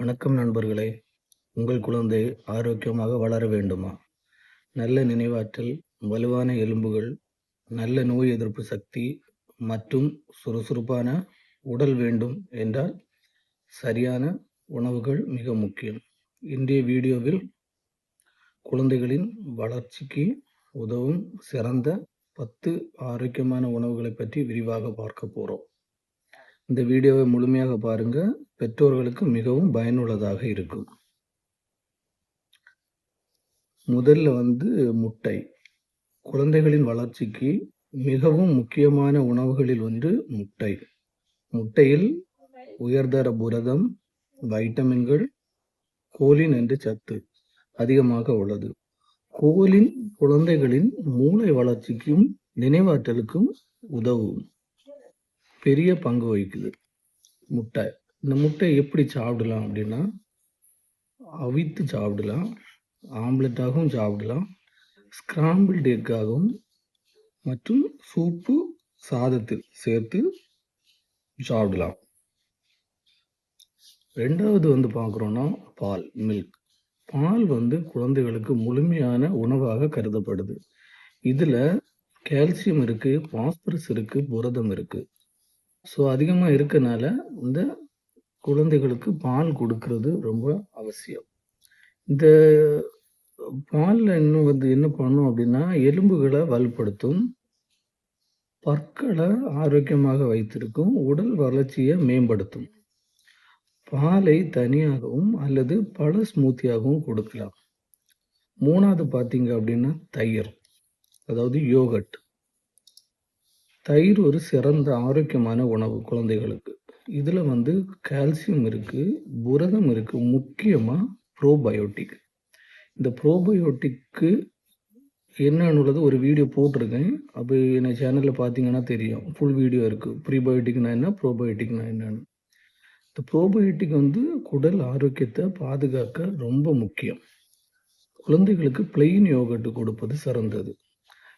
வணக்கம் நண்பர்களே! உங்கள் குழந்தை ஆரோக்கியமாக வளர வேண்டுமா? நல்ல நினைவாற்றல், வலுவான எலும்புகள், நல்ல நோய் எதிர்ப்பு சக்தி மற்றும் சுறுசுறுப்பான உடல் வேண்டும் என்றால் சரியான உணவுகள் மிக முக்கியம். இன்றைய வீடியோவில் குழந்தைகளின் வளர்ச்சிக்கு உதவும் சிறந்த 10 ஆரோக்கியமான உணவுகளை பற்றி விரிவாக பார்க்க போறோம். இந்த வீடியோவை முழுமையாக பாருங்க. பெற்றோர்களுக்கு மிகவும் பயனுள்ளதாக இருக்கும். முதல்ல முட்டை. குழந்தைகளின் வளர்ச்சிக்கு மிகவும் முக்கியமான உணவுகளில் ஒன்று முட்டை. முட்டையில் உயர்தர புரதம், வைட்டமின்கள், கோலின் என்ற சத்து அதிகமாக உள்ளது. கோலின் குழந்தைகளின் மூளை வளர்ச்சிக்கும் நினைவாற்றலுக்கும் உதவும். பெரிய பங்கு வகிக்குது முட்டை. இந்த முட்டை எப்படி சாப்பிடலாம் அப்படின்னா, அவித்து சாப்பிடலாம், ஆம்லெட்டாகவும் சாப்பிடலாம், ஸ்கிராம்பிள்டு எக்காகவும் மற்றும் சூப்பு சாதத்தில் சேர்த்து சாப்பிடலாம். ரெண்டாவது பார்க்குறோன்னா பால், மில்க். பால் குழந்தைகளுக்கு முழுமையான உணவாக கருதப்படுது. இதில் கால்சியம் இருக்குது, பாஸ்பரஸ் இருக்குது, புரதம் இருக்குது. ஸோ அதிகமாக இருக்கனால இந்த குழந்தைகளுக்கு பால் கொடுக்கறது ரொம்ப அவசியம். இந்த பாலில் இன்னும் என்ன பண்ணும் அப்படின்னா, எலும்புகளை வலுப்படுத்தும், பற்களை ஆரோக்கியமாக வைத்திருக்கும், உடல் வளர்ச்சியை மேம்படுத்தும். பாலை தனியாகவும் அல்லது பழ ஸ்மூத்தியாகவும் கொடுக்கலாம். மூணாவது பார்த்தீங்க அப்படின்னா தயிர், அதாவது யோகட். தயிர் ஒரு சிறந்த ஆரோக்கியமான உணவு குழந்தைகளுக்கு. இதில் கால்சியம் இருக்குது, புரதம் இருக்குது, முக்கியமாக ப்ரோபயோட்டிக். இந்த ப்ரோபயோட்டிக்கு என்னன்னுள்ளது ஒரு வீடியோ போட்டிருக்கேன். அப்போ என் சேனலில் பார்த்தீங்கன்னா தெரியும், ஃபுல் வீடியோ இருக்குது. ப்ரீபயோட்டிக்னா என்ன, ப்ரோபயோட்டிக்னா என்னன்னு. இந்த ப்ரோபயோட்டிக் குடல் ஆரோக்கியத்தை பாதுகாக்க ரொம்ப முக்கியம். குழந்தைகளுக்கு பிளெயின் யோகட் கொடுப்பது சிறந்தது.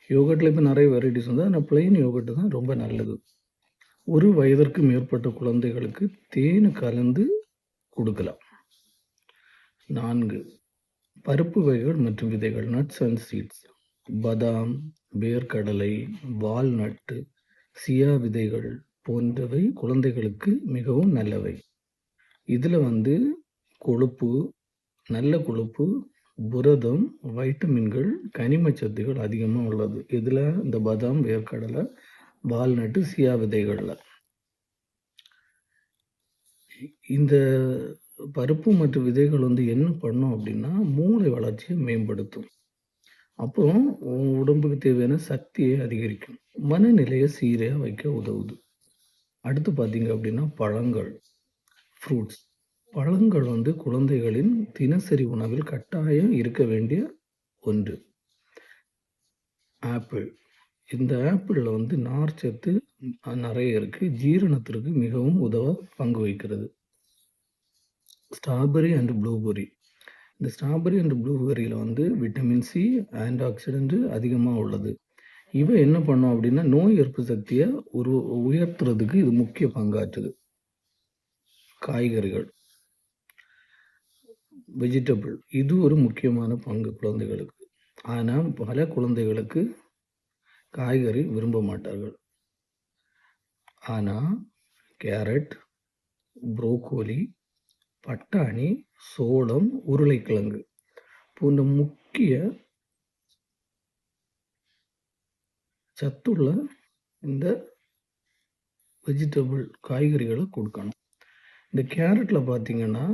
யோகட்டில் இப்போ நிறைய வெரைட்டிஸ் ஆனால் பிளெயின் யோகட்டு தான் ரொம்ப நல்லது. 1 வயதிற்கு மேற்பட்ட குழந்தைகளுக்கு தேன் கலந்து கொடுக்கலாம். 4 பருப்பு வகைகள் மற்றும் விதைகள், நட்ஸ் அண்ட் சீட்ஸ். பதாம், வேர்க்கடலை, வால்நட்டு, சியா விதைகள் போன்றவை குழந்தைகளுக்கு மிகவும் நல்லவை. இதில் கொழுப்பு, நல்ல கொழுப்பு, புரதம், வைட்டமின்கள், கனிம சத்துகள் அதிகமாக உள்ளது. இதில் இந்த பதாம், வேர்க்கடலை, வால்நட்டு, சியா விதைகளில் இந்த பருப்பு மற்றும் விதைகள் என்ன பண்ணும் அப்படின்னா, மூளை வளர்ச்சியை மேம்படுத்தும். அப்புறம் உடம்புக்கு தேவையான சக்தியை அதிகரிக்கும், மனநிலையை சீராக வைக்க உதவுது. அடுத்து பார்த்தீங்க அப்படின்னா பழங்கள், ஃப்ரூட்ஸ். பழங்கள் குழந்தைகளின் தினசரி உணவில் கட்டாயம் இருக்க வேண்டிய ஒன்று. ஆப்பிள். இந்த ஆப்பிளில் நார் சத்து நிறைய இருக்குது, ஜீரணத்திற்கு மிகவும் உதவ பங்கு வகிக்கிறது. Strawberry and blueberry. இந்த ஸ்ட்ராபெரி அண்ட் ப்ளூபெரியில் விட்டமின் சி, ஆன்டி ஆக்சிடென்ட் அதிகமாக உள்ளது. இவை என்ன பண்ணும் அப்படின்னா, நோய் எதிர்ப்பு சக்தியை உயர்த்துறதுக்கு இது முக்கிய பங்காற்றுது. காய்கறிகள், வெஜிடபிள், இது ஒரு முக்கியமான பங்கு குழந்தைகளுக்கு. ஆனால் பல குழந்தைகளுக்கு காய்கறி விரும்ப மாட்டார்கள். ஆனால் கேரட், புரோக்கோலி, பட்டாணி, சோளம், உருளைக்கிழங்கு போன்ற முக்கிய சத்துள்ள இந்த வெஜிடபிள் காய்கறிகளை கொடுக்கணும். இந்த கேரட்டில் பார்த்தீங்கன்னா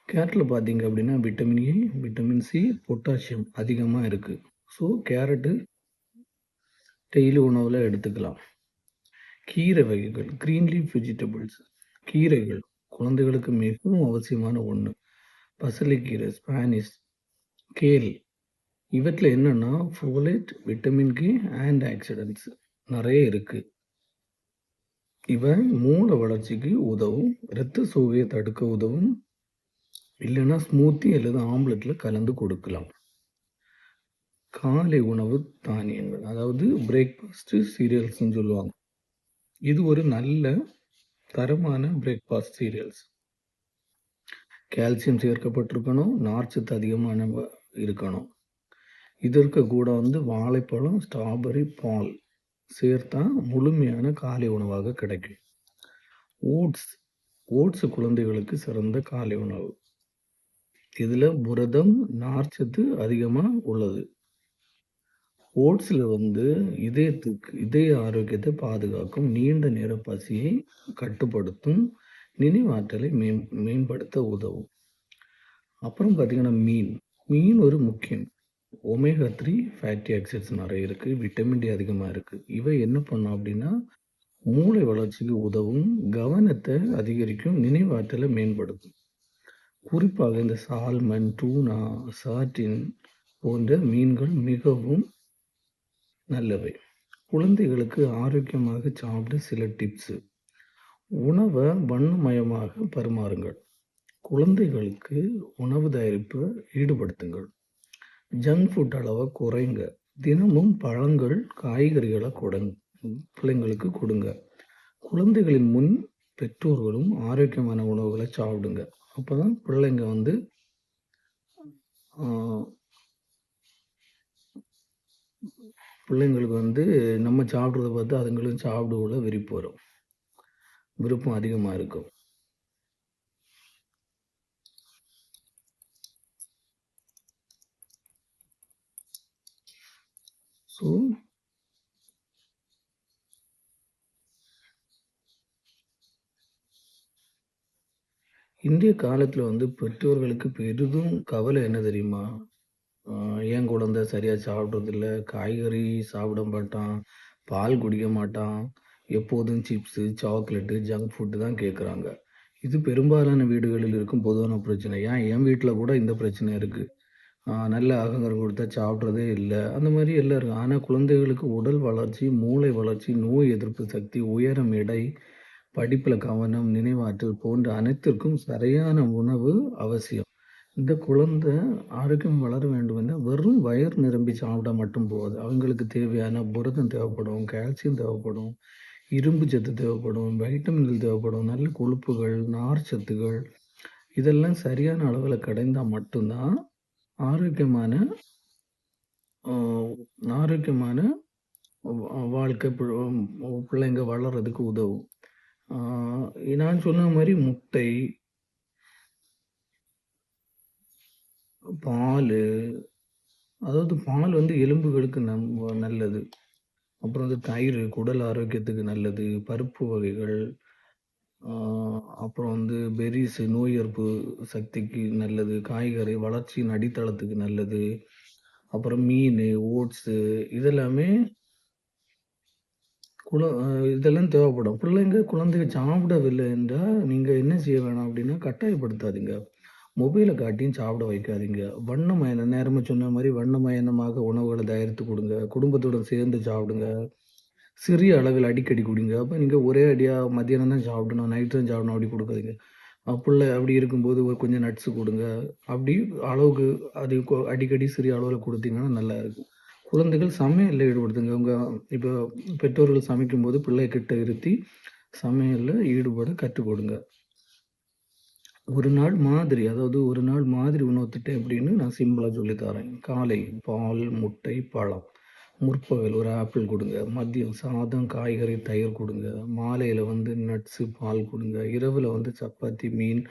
கேரட்டில் பார்த்தீங்க அப்படின்னா vitamin A, vitamin C, potassium அதிகமாக இருக்குது. ஸோ கேரட்டு டெய்லி உணவில் எடுத்துக்கலாம். கீரை வகைகள், க்ரீன் லீஃப் வெஜிடபிள்ஸ், கீரைகள் குழந்தைகளுக்கு மிகவும் அவசியமான ஒன்று. பசலைக்கீரை, ஸ்பானிஷ், கேல், இவற்றில் என்னென்னா folate, vitamin K, anti oxidants நிறைய இருக்குது. இவை மூளை வளர்ச்சிக்கு உதவும், இரத்த சோகையை தடுக்க உதவும். இல்லைன்னா ஸ்மூத்தி அல்லது ஆம்லெட்டில் கலந்து கொடுக்கலாம். காலை உணவு தானியங்கள், அதாவது பிரேக்ஃபாஸ்ட் சீரியல்ஸ்ன்னு சொல்லுவாங்க. இது ஒரு நல்ல தரமான பிரேக்ஃபாஸ்ட் சீரியல்ஸ். கால்சியம் சேர்க்கப்பட்டிருக்கணும், நார்ச்சத்து அதிகமான இருக்கணும். இதற்கு கூட வாழைப்பழம், ஸ்ட்ராபெர்ரி, பால் சேர்த்தா முழுமையான காலை உணவாக கிடைக்கும். ஓட்ஸ் குழந்தைகளுக்கு சிறந்த காலை உணவு. இதில் புரதம், நார்ச்சத்து அதிகமாக உள்ளது. ஓட்ஸில் இதய ஆரோக்கியத்தை பாதுகாக்கும், நீண்ட நேர பசியை கட்டுப்படுத்தும், நினைவாற்றலை மேம்படுத்த உதவும். அப்புறம் பார்த்தீங்கன்னா மீன் ஒரு முக்கியம். ஒமேகா 3 ஃபேட்டி ஆசிட்ஸ் நிறைய இருக்குது, விட்டமின் டி அதிகமாக இருக்குது. இவை என்ன பண்ணும் அப்படின்னா மூளை வளர்ச்சிக்கு உதவும், கவனத்தை அதிகரிக்கும், நினைவாற்றலை மேம்படுத்தும். குறிப்பாக இந்த சால்மன், டூனா, சார்டின் போன்ற மீன்கள் மிகவும் நல்லவை. குழந்தைகளுக்கு ஆரோக்கியமாக சாப்பிட சில டிப்ஸு. உணவை வண்ணமயமாக பரிமாறுங்கள். குழந்தைகளுக்கு உணவு தயாரிப்பை ஈடுபடுத்துங்கள். ஜங்க் ஃபுட் அளவை குறைங்க. தினமும் பழங்கள், காய்கறிகளை பிள்ளைங்களுக்கு கொடுங்க. குழந்தைகளின் முன் பெற்றோர்களும் ஆரோக்கியமான உணவுகளை சாப்பிடுங்க. அப்போ தான் பிள்ளைங்க பிள்ளைங்களுக்கு நம்ம சாப்பிட்றத பார்த்து அதுங்களும் சாப்பிடுவோட விருப்பம் அதிகமாக இருக்கும். ஸோ இன்றைய காலத்தில் பெற்றோர்களுக்கு பெரிதும் கவலை என்ன தெரியுமா? என் குழந்தை சரியாக சாப்பிட்றதில்ல, காய்கறி சாப்பிட மாட்டான், பால் குடிக்க மாட்டான், எப்போதும் சிப்ஸு, சாக்லேட்டு, ஜங்க் ஃபுட்டு தான் கேட்குறாங்க. இது பெரும்பாலான வீடுகளில் இருக்கும் பொதுவான பிரச்சனை. என் வீட்டில் கூட இந்த பிரச்சனை இருக்குது. நல்ல ஆகாரம் கொடுத்தா சாப்பிட்றதே இல்லை, அந்த மாதிரி எல்லாம் இருக்குது. ஆனால் குழந்தைகளுக்கு உடல் வளர்ச்சி, மூளை வளர்ச்சி, நோய் எதிர்ப்பு சக்தி, உயரம், எடை, படிப்பில் கவனம், நினைவாற்றல் போன்ற அனைத்திற்கும் சரியான உணவு அவசியம். இந்த குழந்தை ஆரோக்கியம் வளர வேண்டும் என்றால் வெறும் வயிறு நிரம்பி சாப்பிட மட்டும் போகாது. அவங்களுக்கு தேவையான புரதம் தேவைப்படும், கால்சியம் தேவைப்படும், இரும்பு சத்து தேவைப்படும், வைட்டமின்கள் தேவைப்படும், நல்ல கொழுப்புகள், நார் சத்துகள் இதெல்லாம் சரியான அளவில் கிடைந்தால் மட்டும்தான் ஆரோக்கியமான வாழ்க்கை பிள்ளைங்க வளர்கிறதுக்கு உதவும். நான் சொன்ன மாதிரி முட்டை, பால், அதாவது பால் எலும்புகளுக்கு நல்லது. அப்புறம் தயிர் குடல் ஆரோக்கியத்துக்கு நல்லது. பருப்பு வகைகள், அப்புறம் பெர்ரிஸ் நோய் எதிர்ப்பு சக்திக்கு நல்லது. காய்கறி வளர்ச்சியின் அடித்தளத்துக்கு நல்லது. அப்புறம் மீன், ஓட்ஸு இதெல்லாமே இதெல்லாம் தேவைப்படும். குழந்தைங்க சாப்பிடவில்லை என்றால் நீங்கள் என்ன செய்ய வேணாம் அப்படின்னா கட்டாயப்படுத்தாதீங்க. மொபைலை காட்டியும் சாப்பிட வைக்காதீங்க. வண்ணமயன நேரமாக சொன்ன மாதிரி வண்ணமயனமாக உணவுகளை தயாரித்து கொடுங்க. குடும்பத்துடன் சேர்ந்து சாப்பிடுங்க. சிறிய அளவில் அடிக்கடி குடிங்க. அப்போ நீங்கள் ஒரே அடியாக மத்தியானம் தான் சாப்பிடணும், நைட்டு தான் சாப்பிடணும் அப்படி கொடுக்காதீங்க. பிள்ளை அப்படி இருக்கும்போது கொஞ்சம் நட்ஸு கொடுங்க. அப்படி அளவுக்கு அது அடிக்கடி சிறிய அளவில் கொடுத்தீங்கன்னா நல்லா இருக்கும். குழந்தைகள் சமையலில் ஈடுபடுத்துங்க. இப்போ பெற்றோர்கள் சமைக்கும்போது பிள்ளை கிட்ட இருத்தி சமையலில் ஈடுபட கற்றுக் கொடுங்க. ஒரு நாள் மாதிரி உணவு திட்டம் எப்படின்னு நான் சிம்பிளாக சொல்லித்தரேன். காலை பால், முட்டை, பழம். முற்பகல் ஒரு ஆப்பிள் கொடுங்க. மதியம் சாதம், காய்கறி, தயிர் கொடுங்க. மாலையில் நட்ஸு, பால் கொடுங்க. இரவில் சப்பாத்தி, மீன்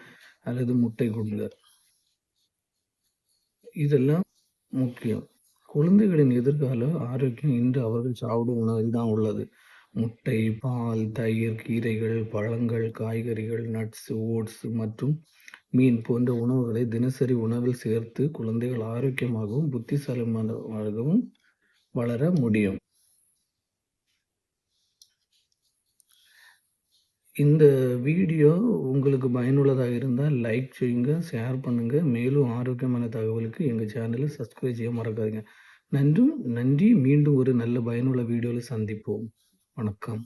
அல்லது முட்டை கொடுங்க. இதெல்லாம் முக்கியம். குழந்தைகளின் எதிர்கால ஆரோக்கியம் இன்று அவர்கள் சாப்பிடும் உணவில் தான் உள்ளது. முட்டை, பால், தயிர், கீரைகள், பழங்கள், காய்கறிகள், நட்ஸ், ஓட்ஸ் மற்றும் மீன் போன்ற உணவுகளை தினசரி உணவில் சேர்த்து குழந்தைகள் ஆரோக்கியமாகவும் புத்திசாலியாகவும் வளர முடியும். இந்த வீடியோ உங்களுக்கு பயனுள்ளதாக இருந்தால் லைக் செய்யுங்க, ஷேர் பண்ணுங்கள். மேலும் ஆரோக்கியமான தகவலுக்கு எங்கள் சேனலை சப்ஸ்கிரைப் செய்ய மறக்காதீங்க. நன்றி. மீண்டும் ஒரு நல்ல பயனுள்ள வீடியோவில் சந்திப்போம். வணக்கம்.